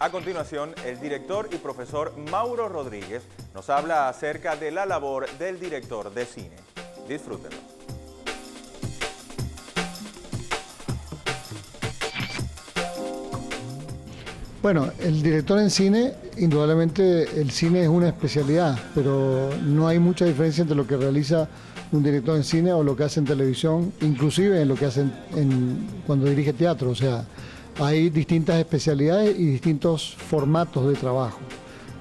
A continuación, el director y profesor Mauro Rodríguez nos habla acerca de la labor del director de cine. Disfrútenlo. Bueno, el director en cine, indudablemente el cine es una especialidad, pero no hay mucha diferencia entre lo que realiza un director en cine o lo que hace en televisión, inclusive en lo que hace cuando dirige teatro. O sea, hay distintas especialidades y distintos formatos de trabajo.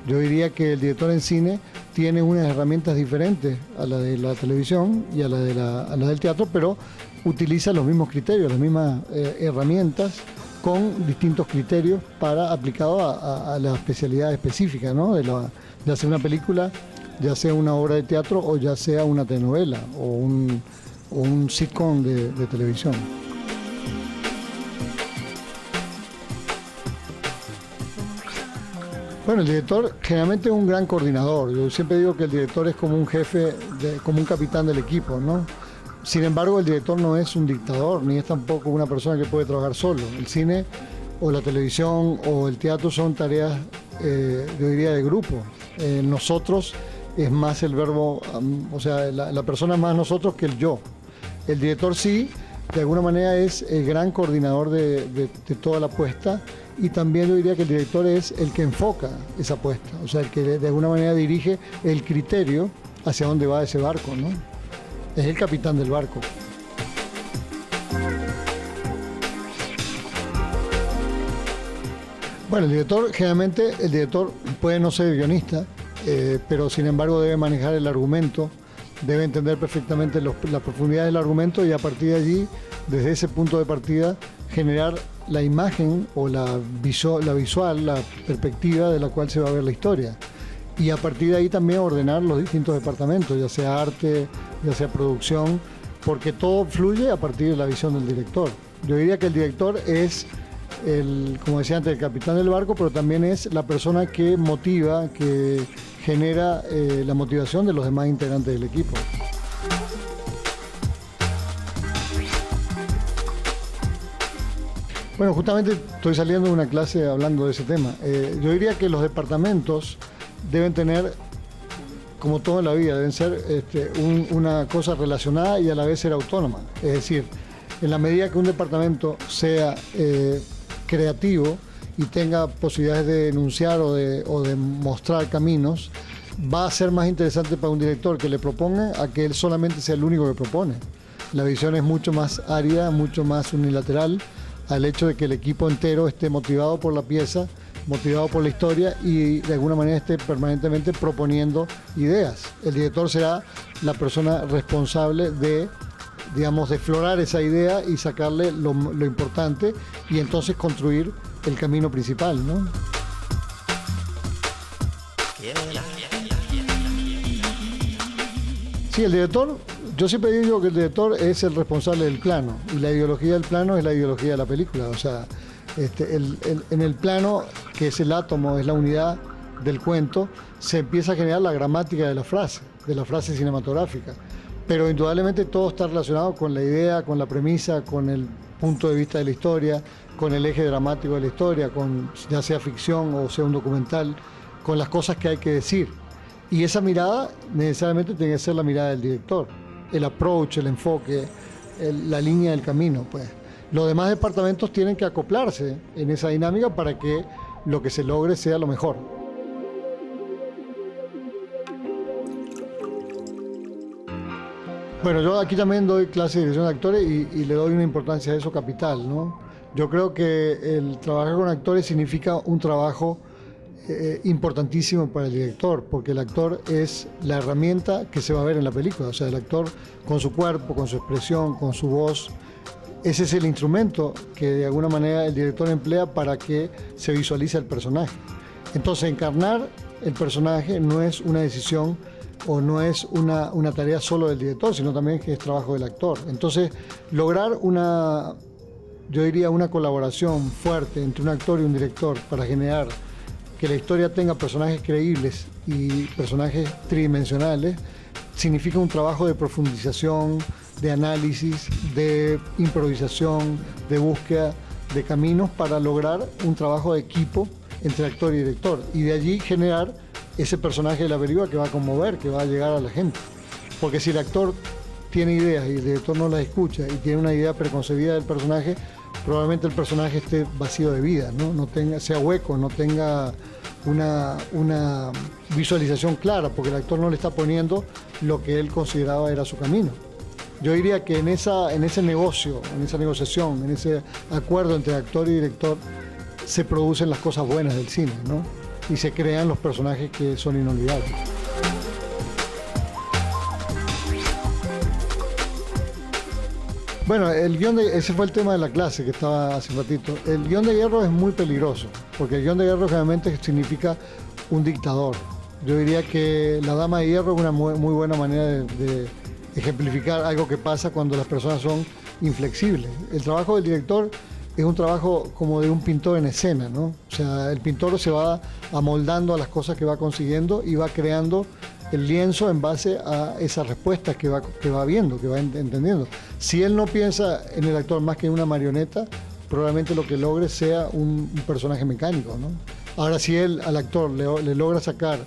Yo diría que el director en cine tiene unas herramientas diferentes a la de la televisión y a la del teatro, pero utiliza los mismos criterios, las mismas herramientas, con distintos criterios para aplicado a la especialidad específica, ¿no? Ya sea una película, ya sea una obra de teatro o ya sea una telenovela o un sitcom de televisión. Bueno, el director generalmente es un gran coordinador. Yo siempre digo que el director es como un jefe, como un capitán del equipo, ¿no? Sin embargo, el director no es un dictador, ni es tampoco una persona que puede trabajar solo. El cine o la televisión o el teatro son tareas, yo diría, de grupo. Nosotros es más el verbo, o sea, la persona es más nosotros que el yo. El director sí, de alguna manera es el gran coordinador de toda la apuesta, y también yo diría que el director es el que enfoca esa apuesta, o sea, el que de alguna manera dirige el criterio hacia dónde va ese barco, ¿no? Es el capitán del barco. Bueno, generalmente el director puede no ser guionista, pero sin embargo debe manejar el argumento, debe entender perfectamente la profundidad del argumento y a partir de allí, desde ese punto de partida, generar la imagen o la visual, la perspectiva de la cual se va a ver la historia. Y a partir de ahí también ordenar los distintos departamentos, ya sea arte, ya sea producción, porque todo fluye a partir de la visión del director. Yo diría que el director es, como decía antes, el capitán del barco, pero también es la persona que motiva, que genera la motivación de los demás integrantes del equipo. Bueno, justamente estoy saliendo de una clase hablando de ese tema. Yo diría que los departamentos deben tener, como todo en la vida, deben ser una cosa relacionada y a la vez ser autónoma. Es decir, en la medida que un departamento sea creativo y tenga posibilidades de enunciar o de mostrar caminos, va a ser más interesante para un director que le proponga a que él solamente sea el único que propone. La visión es mucho más árida, mucho más unilateral, al hecho de que el equipo entero esté motivado por la pieza, motivado por la historia y de alguna manera esté permanentemente proponiendo ideas. El director será la persona responsable de, digamos, de explorar esa idea y sacarle lo importante y entonces construir el camino principal, ¿no? Sí, el director, yo siempre digo que el director es el responsable del plano y la ideología del plano es la ideología de la película. O sea, en el plano, que es el átomo, es la unidad del cuento, se empieza a generar la gramática de la frase cinematográfica. Pero indudablemente todo está relacionado con la idea, con la premisa, con el punto de vista de la historia, con el eje dramático de la historia, con ya sea ficción o sea un documental, con las cosas que hay que decir. Y esa mirada necesariamente tiene que ser la mirada del director, el approach, el enfoque, la línea del camino, pues. Los demás departamentos tienen que acoplarse en esa dinámica para que lo que se logre sea lo mejor. Bueno, yo aquí también doy clases de dirección de actores y le doy una importancia a eso capital, ¿no? Yo creo que el trabajar con actores significa un trabajo importantísimo para el director, porque el actor es la herramienta que se va a ver en la película. O sea, el actor con su cuerpo, con su expresión, con su voz, ese es el instrumento que de alguna manera el director emplea para que se visualice el personaje. Entonces, encarnar el personaje no es una decisión o no es una tarea solo del director, sino también que es trabajo del actor. Entonces, lograr yo diría una colaboración fuerte entre un actor y un director para generar que la historia tenga personajes creíbles y personajes tridimensionales, significa un trabajo de profundización, de análisis, de improvisación, de búsqueda de caminos para lograr un trabajo de equipo entre actor y director, y de allí generar ese personaje de la película que va a conmover, que va a llegar a la gente. Porque si el actor tiene ideas y el director no las escucha y tiene una idea preconcebida del personaje, probablemente el personaje esté vacío de vida, ¿no? Sea hueco, no tenga una visualización clara, porque el actor no le está poniendo lo que él consideraba era su camino. Yo diría que en ese negocio, en esa negociación, en ese acuerdo entre actor y director, se producen las cosas buenas del cine, ¿no? Y se crean los personajes que son inolvidables. Bueno, ese fue el tema de la clase que estaba hace un ratito. El guión de hierro es muy peligroso, porque el guión de hierro generalmente significa un dictador. Yo diría que La Dama de Hierro es una muy buena manera de ejemplificar algo que pasa cuando las personas son inflexibles. El trabajo del director es un trabajo como de un pintor en escena, ¿no? O sea, el pintor se va amoldando a las cosas que va consiguiendo y va creando el lienzo en base a esas respuestas que va viendo, que va entendiendo. Si él no piensa en el actor más que en una marioneta, probablemente lo que logre sea un personaje mecánico, ¿no? Ahora, si él al actor le logra sacar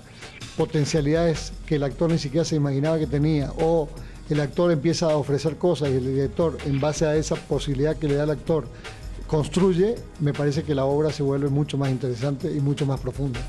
potencialidades que el actor ni siquiera se imaginaba que tenía, o el actor empieza a ofrecer cosas y el director, en base a esa posibilidad que le da el actor, construye, me parece que la obra se vuelve mucho más interesante y mucho más profunda.